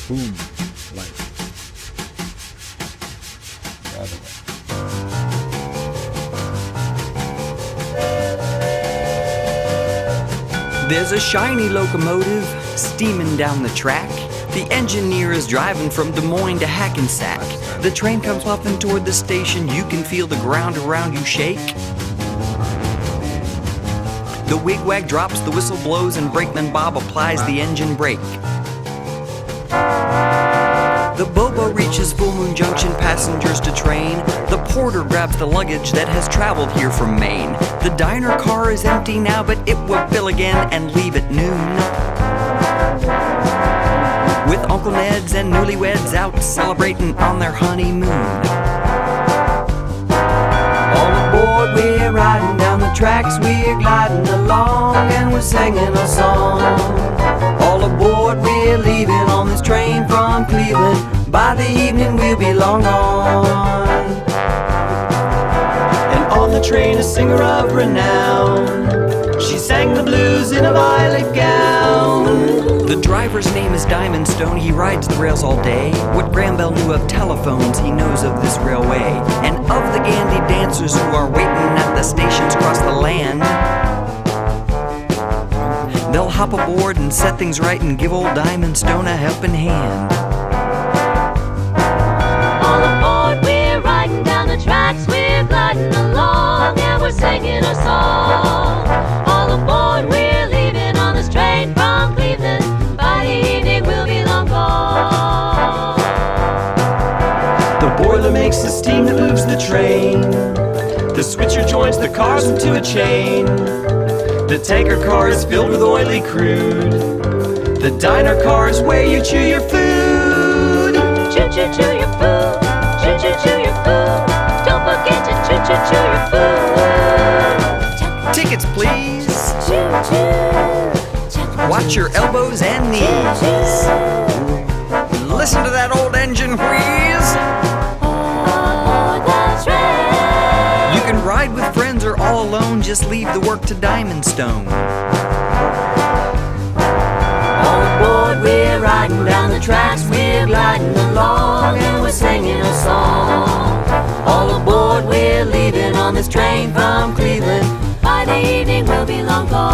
boom, light. Right away. There's a shiny locomotive steaming down the track. The engineer is driving from Des Moines to Hackensack. The train comes puffing toward the station. You can feel the ground around you shake. The wigwag drops, the whistle blows, and brakeman Bob applies the engine brake. The Bobo reaches Full Moon Junction, passengers to train. The porter grabs the luggage that has traveled here from Maine. The diner car is empty now, but it will fill again and leave at noon. With Uncle Ned's and newlyweds out celebrating on their honeymoon. All aboard, we're riding down the tracks, we're gliding along, and we're singing a song. All aboard, we're leaving on this train from Cleveland. By the evening, we'll be long gone. And on the train, a singer of renown. She sang the blues in a violet gown. The driver's name is Diamond Stone. He rides the rails all day. What Graham Bell knew of telephones, he knows of this railway. And of the Gandy dancers who are waiting at the stations across the land. They'll hop aboard and set things right and give old Diamond Stone a helping hand. All aboard, we're riding down the tracks, we're gliding along, and we're singing a song. All aboard, we're leaving on this train from Cleveland. By the evening, we'll be long gone. The boiler makes the steam that moves the train. The switcher joins the cars into a chain. The tanker car is filled with oily crude. The diner car is where you chew your food. Chew, chew, chew your food. Chew, chew, chew your food. Don't forget to chew, chew, chew your food. Tickets, please. Chew, chew. Watch your elbows and knees. Listen to that old engine wheeze. Oh, the train. You can ride with friends or all alone. Just leave the work to Diamond Stone. All aboard, we're riding down the tracks, we're gliding along, and we're singing a song. All aboard, we're leaving on this train from Cleveland. By the evening, we'll be long gone.